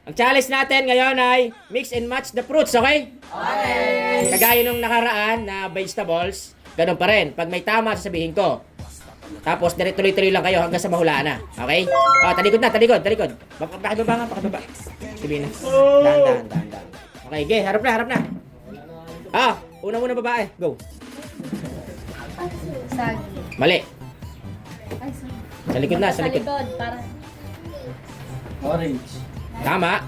Ang challenge natin ngayon ay mix and match the fruits, okay? Okay! Kagaya nung nakaraan na vegetables, ganun pa rin. Pag may tama, sasabihin ko. Tapos, tuloy-tuloy lang kayo hanggang sa mahulaan na. Okay? Oh, talikod na, talikod. Pakibaba nga, pakibaba. Sabihin na. Dahan. Okay, okay, harap na. Ah, una babae. Go. Sagi. Mali. Ay, sorry. Sa likod na, sa likod. Para. Orange. Tama.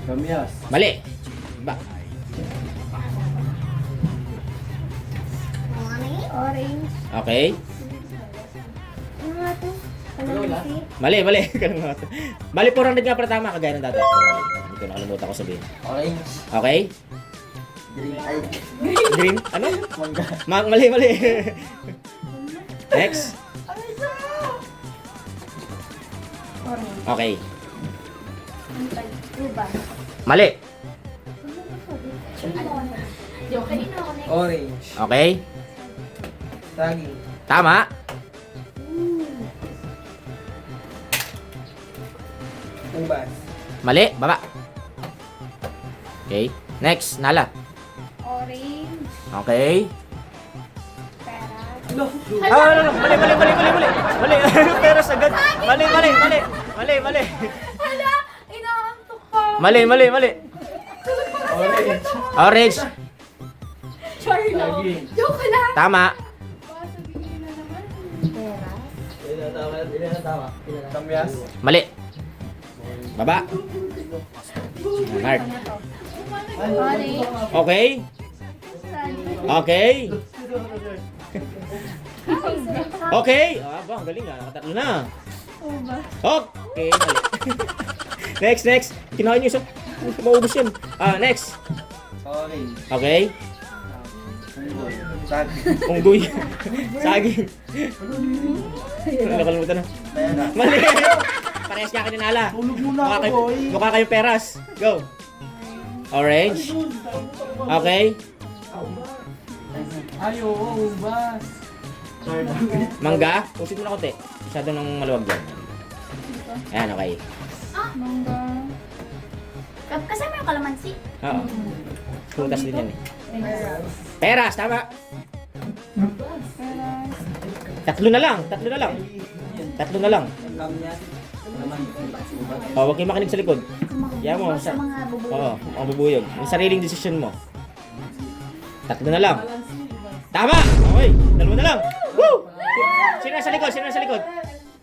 Kamyas. Mali. Ba. Orange. Okay. Ano nga to? Kalamansi. Mali. Mali 400 nga para tama, kagaya ng dati. Hindi ko nakalimutan ko sabihin. Orange. Okay? Green. Ay. Green? Ano? Mangga. Mali. Next. Orange. Okay. Uba. Mali. Orange. Okay. Saging. Tama. Ubas. Mali. Baba. Okay. Next. Nala. Orange. Okay. Pera. No. Mali. Pero sagad. Mali. Hala! Inaantok pa! Mali. Orange. Orange. Charlo! Saging. Joke lang! Tama. Sabihin na naman. Pera. Ilan na tama? Kamyas. Mali. Baba. Mark. Orange. Okay. Okay. Okay. Ba, ang galing ah. Nakatatlo na. Uba. Okay. Mali. Next. Kinain niyo isa. Maubos yun. Next. Orange. Okay. Saging. Unggoy. Saging. Nakalimutan na. Pera. Mali. Parehas niya kininala. Tulog muna ako, boy. Mukha kayong peras. Go. Orange. Okay. Ayo, ubas. Mangga. Pusin mo na konti. Masyado nang maluwag dyan. Ayan, okay. Mangga. Kasama yung kalamansi. Oo. Prutas din yan eh. Peras. Peras, tama. Peras. Tatlo na lang. Kamyas. Huwag kayong makinig sa likod. Yan mo. Sa mga bubuyog. Oo, ang bubuyog. Ang sariling desisyon mo. Tatlo na lang. Tama! Okay, dalawa na lang. Woo! Sino nasa likod?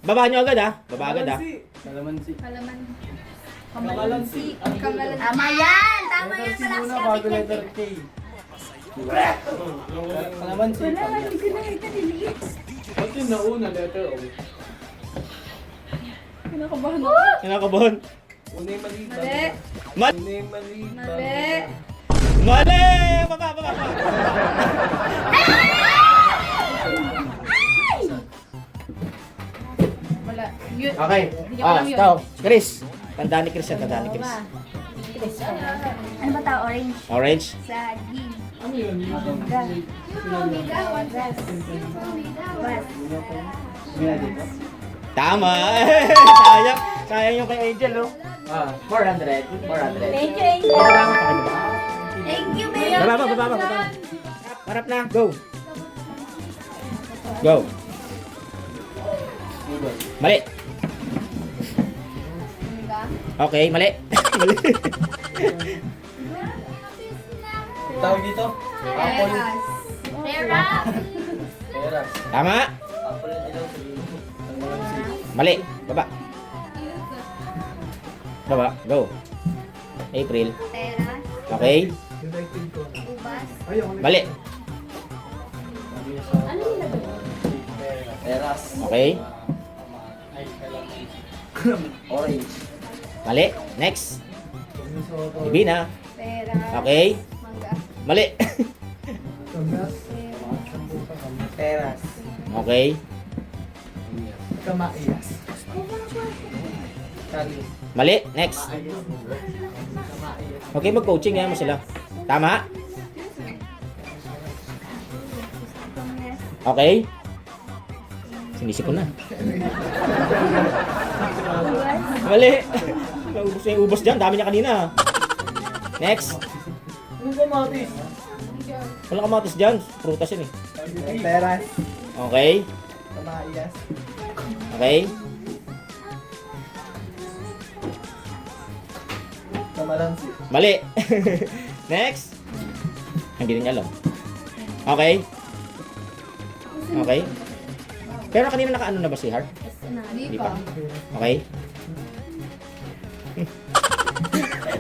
Baba nyo agad ha. Baba agad ha. Kalamansi. Kamalansi. Tama yan! Tama yan! Malakas Muna ka bago tignan letter K. Kalamansi. Wala, hindi ko nakita niliit. Ba't yung nauna letter O? Kinakabahan ako. Kinakabahan. Una yung mali. Mali. Una yung mali. Mali. Mali! Baba! Wala. Yun. Okay. Bigyan ko lang yun. Ikaw. Chris. Tandaan ni Chris yan. Ano ba tao? Orange. Orange. Saging. Ano yun? Mangga. Bas. Tama! Sayang yung kay Angel, oh. 400. Thank you, Angel. Thank you, Mayor. Baba. Harap na. Go. Mali. Mangga. Okay, mali. Mali. Tawag dito? Apple. Peras. Peras. Tama. Apple yung ilaw sa dito. Kalamansi. Mali. Baba. Go. April. Peras. Okay. Ubas. Mali. Ano nilagay? Peras. Okay. Orange. Mali. Next. Ibina. Peras. Okay. Mangga. Mali. Peras. Okay. Kamais. Saging. Mali. Next. Okay, mag-coaching yan mo sila. Tama. Okay. Sinisip ko na. Mali. Naubos na yung ubos dyan. Dami niya kanina. Next. Ano ba matis? Walang kamatis dyan. Prutas yun eh. Peras. Okay. Kamayas. Okay. Kamalansi. Mali. Next. Hindi rin niya alam. Okay. Okay. Pero kanina nakaano na ba si Heart? Hindi pa. Okay.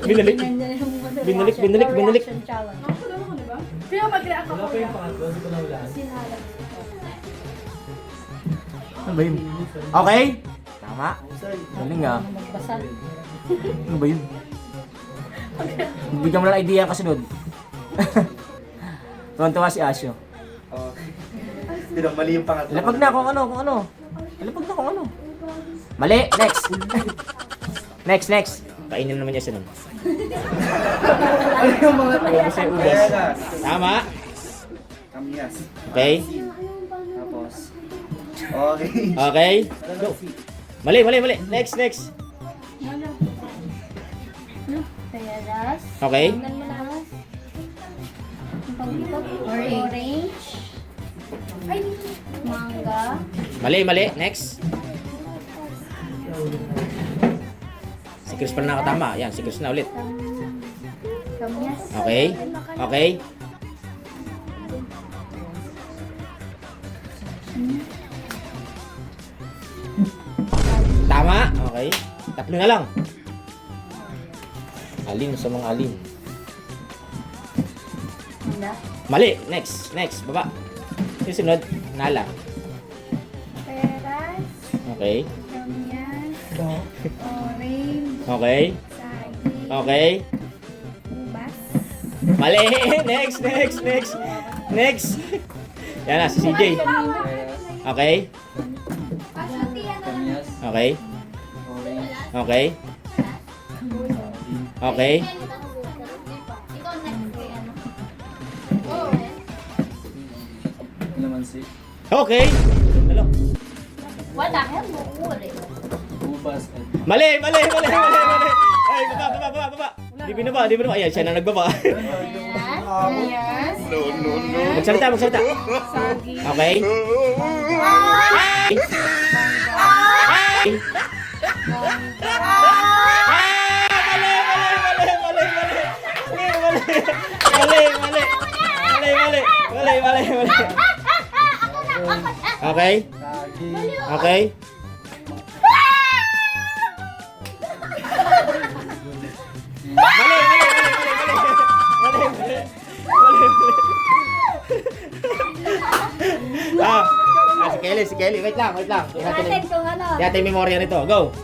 Binalik. Binalik. Pero mag-react ako. pangatlo? Hindi ko nawala. Ano ba yun? Okay. Tama. Galing ah. Ano ba yun? Bigyan mo lang idea ang kasunod. Tuwan-tuwa si Asyo. Oh. Pero mali yung pangatlo. Lapag na kung ano. Lapag na kung ano. Mali. Next. Next. Kainin naman niya siya nun. Ano yung mga Ubus na yung ubos. Peras. Tama. Kamyas. Okay. Tapos. Okay. Okay. Go. Mali. Next. Peras. Okay. Orange. Ay, manga. Mali. Next. Si Chris pala nakatama. Yan, si Chris na ulit. Kamyas. Okay. Tama. Okay. Tatlo na lang. Alin sa mga alin. Wala. Mali. Next. Baba. Susunod. Nala. Peras. Okay. Kamyas. Orange. Okay. Saging. Okay. Ubas. Mali. Next. Yan na, si CJ. Okay. Kamyas. Okay. Orange. Okay. Okay. Kalamansi. Okay. Ano? Wala. Uri. Ubas. Mali. Ay, baba. Di binaba. Ayan, siya na nagbaba. Kamyas. Magsalita. Saging. Okay. Ay! Mali. Okay. Saging. Okay. Si Kelly. Wait lang. Natin kung ano. Natin yung memorya nito. Go.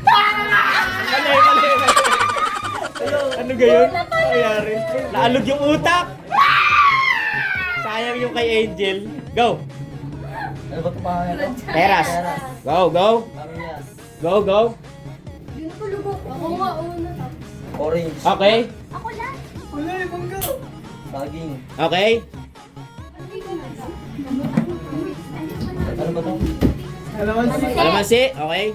Mali. Ano gayon? Ayari. Naalog yung utak. Sayang yung kay Angel. Go. Ano ba ito pangalan? Teras. Go. Kamyas. Go. Yun po lugo. Ako nga una. Orange. Okay. Ako lang. Wala yung mangga. Saging. Okay. Ano ba ito? Kalamansi. Kalamansi. Okay.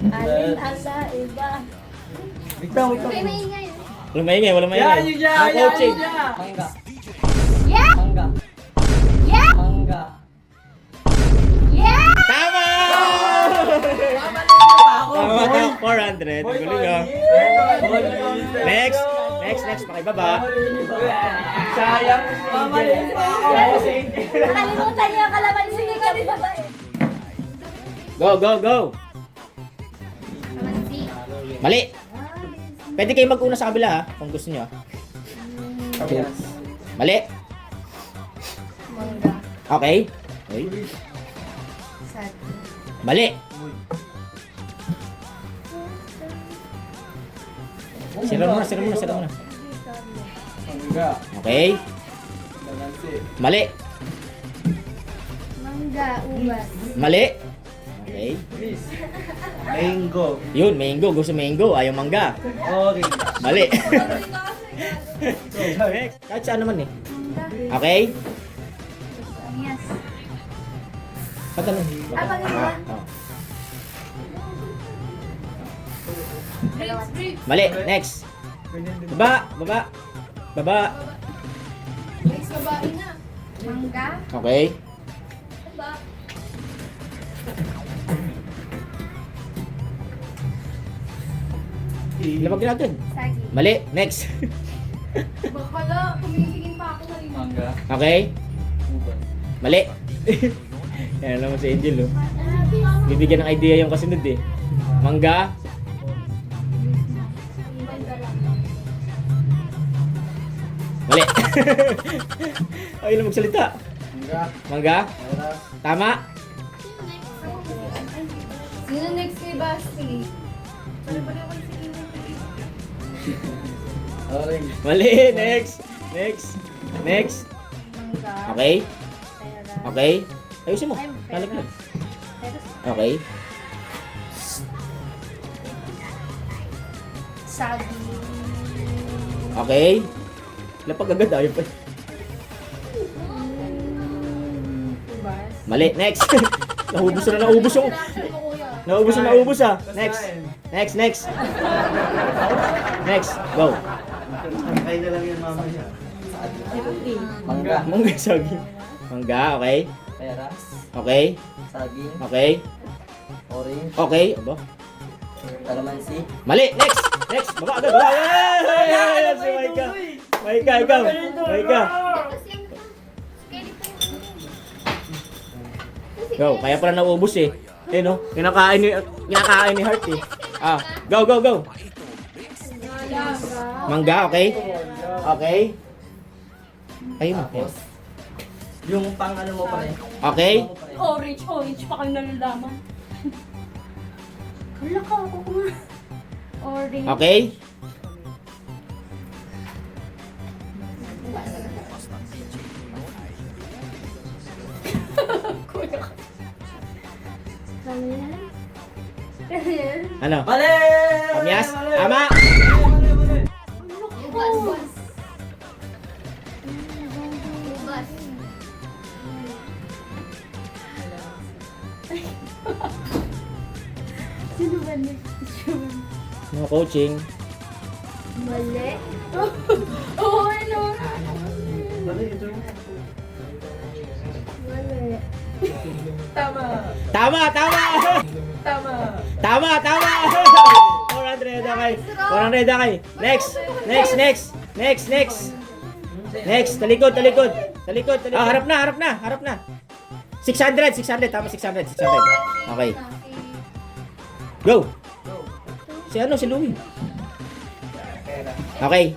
Alin ala iba. Wait lang. Okay, maingay. Walang maingay. No coaching. Mangga. Yeah! Mangga. Yeah! Mangga. Yeah! Tama! Tama ka. 400. Galing ah. Next. Pakibaba. Sayang. Mamali pa ako. Nakalimutan niyo ang kalamansi ni Gabi babae. Go. Kalamansi. Mali. Pwede kayo mag-una sa kabila ha, kung gusto nyo. Kamyas. Mali. Mangga. Okay. Saging. Mali. Sira muna. Mangga. Okay. Kalamansi. Mali. Mangga, ubas. Mali. Okay. Mango. Yun, mango. Gusto mango. Ayaw mangga. Orange. Mali. Kahit saan naman eh. Okay? Yes. Pag ano? Pag-iba. Oh. Mali, next. Baba, baba. Baba. Next, babae na. Mangga. Okay. Ba? Labag natin. Sagi. Mali, next. Bakala, kumiligin pa ako na rin. Mangga. Okay. Ubas. Mali. Yan naman si Angel, oh. Bibigyan ng idea yung kasunod eh. Mangga. Mali. Ayaw na magsalita. Mangga. Mangga. Peras. Tama. Sino next kay Basti? Orange. Mali. Next. Next. Next. Mangga. Okay. Pera. Okay. Ayusin mo. Ay, Balik mo. Pero Okay. sagi. Okay. Lapag agad ayaw pa. Ubas. Mali. Next. Naubos na naubos yung... Naubos na naubos ah. Next. Next, next. Next. Go. Kain na lang yan mamaya. Mangga. Mangga saging. Mangga, okay. Peras. Okay. Saging. Okay. Orange. Okay. Aba. Calamansi. Mali. Next. Next. Baba agad. Baba. Yay! Si Maika. Maika, ikaw. Maika. Go. Kaya pala naubos eh. Eh no. Kinakain ni Heart eh. Ah. Go, go, go. Mangga, okay. Okay. Ayun. Tapos, yung pang ano mo pa rin. Okay. Orange pa kayo nalalaman. Wala ka ako kuma. Orange. Okay. Ano? Mali! Kamyas? Mali! Tama. Mali, mali. Ubas. Ubas. Sino ba next? No coaching. Mali. Oo, ano? Mali, ito yung... Mali. Tama! Tama, tama. Tama! Tama, tama. 400 okay. 400 okay. Next. Next, next. Next, next. Next, talikod, talikod. Talikod, talikod. Ah, harap na, harap na, harap na. 600, 600. Tama, 600, 600. Okay. Go. Si ano, si Louie. Peras. Okay.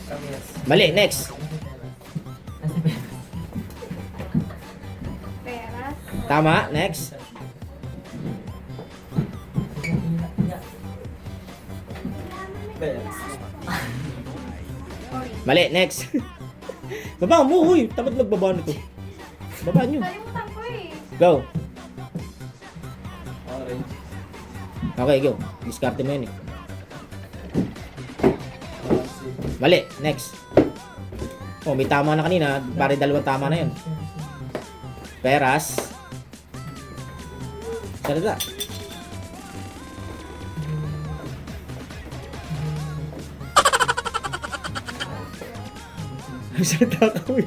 Kamyas. Mali, next. Peras. Tama, next. Peras. Mali, next. Baba mo, huy. Tapat magbaba nito. Baba nyo. Kalimutan ko eh. Go. Orange. Okay, go. Discard mo yun eh. Calamansi. Mali, next. Oh, may tama na kanina. Pare dalawang tama na yun. Peras. Salita. Salita ka, uy.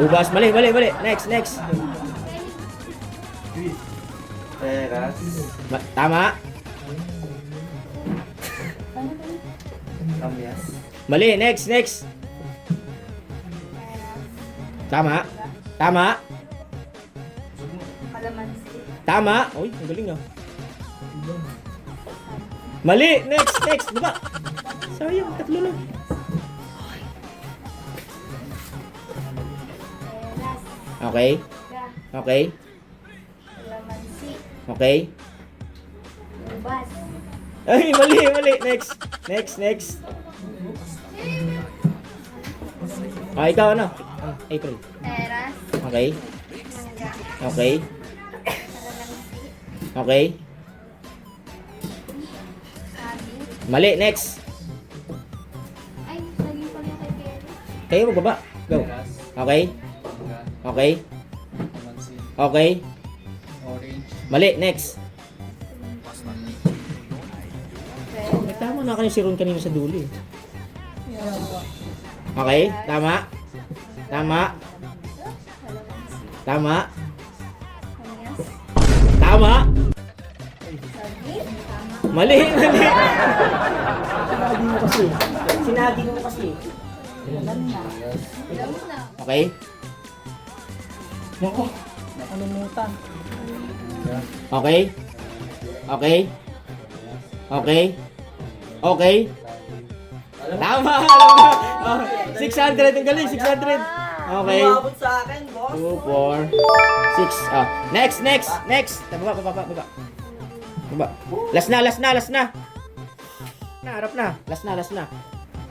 Ubas. Mali, mali, mali. Next, next. Peras. Tama. Kamyas. Mali, next, next. Tama. Tama. Kalamansi. Tama. Uy, ang galing ah. Mali, next, next. Baba. Sayang, tatlo lang. Peras. Okay. Ga. Okay. Kalamansi. Okay. Ubas. Ay, mali, mali. Next. Next, next. Ah, ikaw ano? April. Peras. Okay. Mangga. Okay. Kalamansi. Okay. Saging. Mali, next. Ay, lagi pala kay Kevin. Kayo magbaba. Go. Peras. Okay. Mangga. Okay. Kalamansi. Okay. Orange. Mali, next. May tama na kayo si Ron kanina sa dulo eh. Okay, tama. Tama. Tama. Kanyas. Tama. Saging. Tama. Mali, mali. Sinagi mo kasi. Sinagi mo kasi. Alam na. Okay. Nakalimutan. Okay. Okay. Okay. Okay. Tama. Alam mo. Oh, 600 ang galing, 600. Okay. Umabot sa akin, boss. 2, 4, 6. Ah, next, next, next. Baba, baba, baba. Baba. Last na, last na, last na. Harap na. Last na, last na.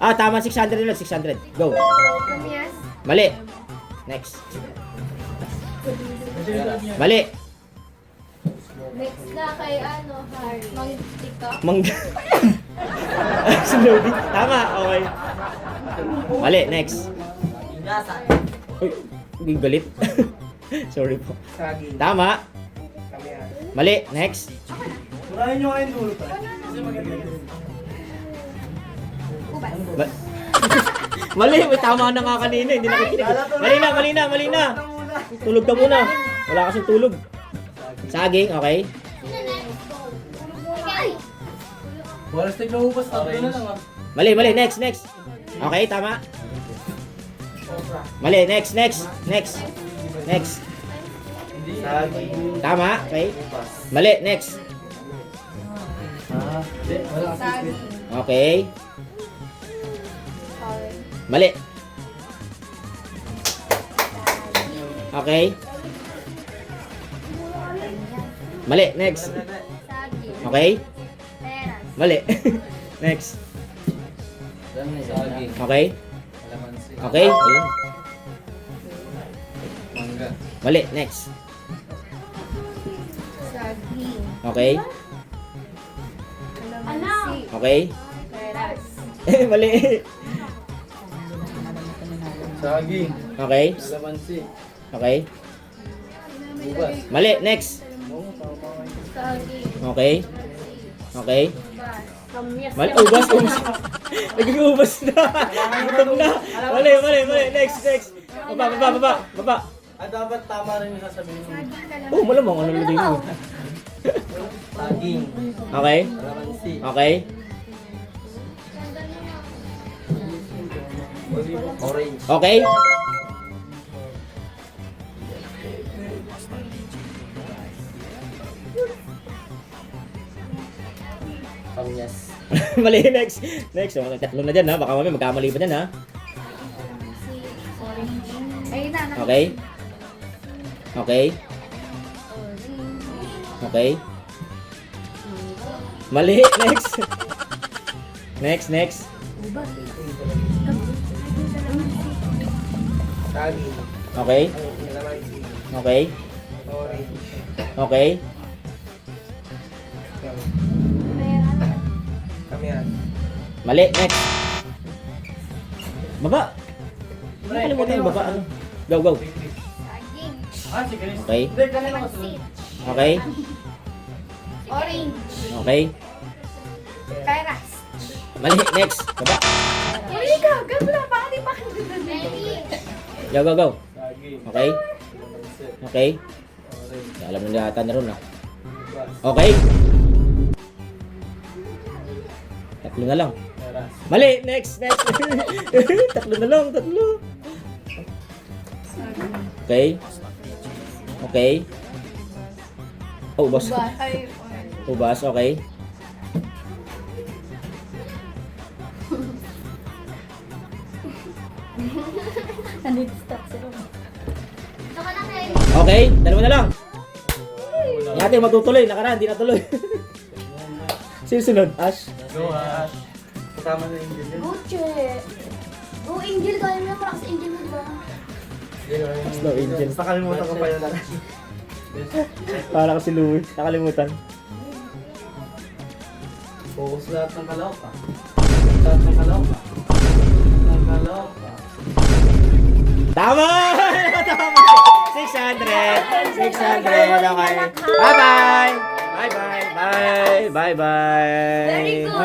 Ah, tama 600 ulit, 600. Go. Kanyas. Mali. Next. Mali. Next na kay ano, Harry. Mang-tiktok. Mangga. Slowly. Tama, okay. Mali, next. Ingasa. Uy, hindi galit. Sorry po. Saging. Tama. Kamias. Mali, next. Murahin nyo kayo dulo pa. Ubas. Ma- Mali, may tama na nga kanina. Hindi na kikinig. Mali na, mali na, mali na. Tulog ka muna. Wala kasing tulog. Saging, okay. Sino next? Ikaw. Walas tignahupas. Tatlo na lang ah. Mali, mali, next, next. Okay, tama. Mali, next, next, next. Next. Saging. Tama, okay. Mali, next. Hindi, wala kasi. Saging. Okay. Orange. Mali. Okay. Mali, next. Saging. Okay. Peras. Mali. Next. Saging. Okay. Kalamansi. Okay. Ayun. Mangga. Mali, next. Saging. Okay. Kalamansi. Okay. Peras. Mali. Saging. Okay. Kalamansi. Okay. Ubas. Mali, next. Saging. Okay. Okay. Ubas. Kamyas. Mali, ubas, ubas. Naging ubas na. Gutom na. Mali, mali, mali. Next, next. Baba, baba, baba, baba. Ah, dapat tama rin yung sasabihin mo. Saging. Kalamansi. Oh, malamang. Ano lagay mo? Saging. Okay. Kalamansi. Okay. Orange. Okay. Kamias. Mali, next. Next. Oh, tatlo na dyan ha. Baka mami magkamali pa dyan ha. Orange. Ayun na. Okay. Okay. Orange. Okay. Mali, next. Next, next. Ubas. Saging. Okay. Kalamansi. Okay. Orange. Okay. Peras. Kamias. Mali, next. Baba. Nakalimutan yung baba. Ano? Go, go. Saging. Ah, si Chris. Okay. Hindi, kanina ko Pansit. Okay. Orange. Okay. Peras. Mali, next. Baba. Hindi ka. Ganda. Baka di pa kayo. Go, go, go. Saging. Okay. Kalamansi. Okay. Orange. Alam na yata na ron ah. Ubas. Okay. Tatlo na lang. Peras. Mali, next, next. Tatlo na lang, tatlo. Okay. Okay. Oh, ubas. Ubas. Ay, orange. Ubas, okay. Nandito stop sila. Saka na kayo. Okay, dalawa na lang. Yate matutuloy, nakaraan, di natuloy. Sino sunod? Ash? Go, Ash. Kasama na yung dyan. Gucci. Go Angel. Kaya mo yung malakas Angel mo, diba? Slow Angel. Nakalimutan ko pa yun. Para kasi Louie, nakalimutan. Focus lahat ng kaloka. Lahat ng kaloka. Lahat ng kaloka. Tama! Tama! 600! 600! Okay. Bye-bye! Bye-bye! Bye! Bye-bye! Very good.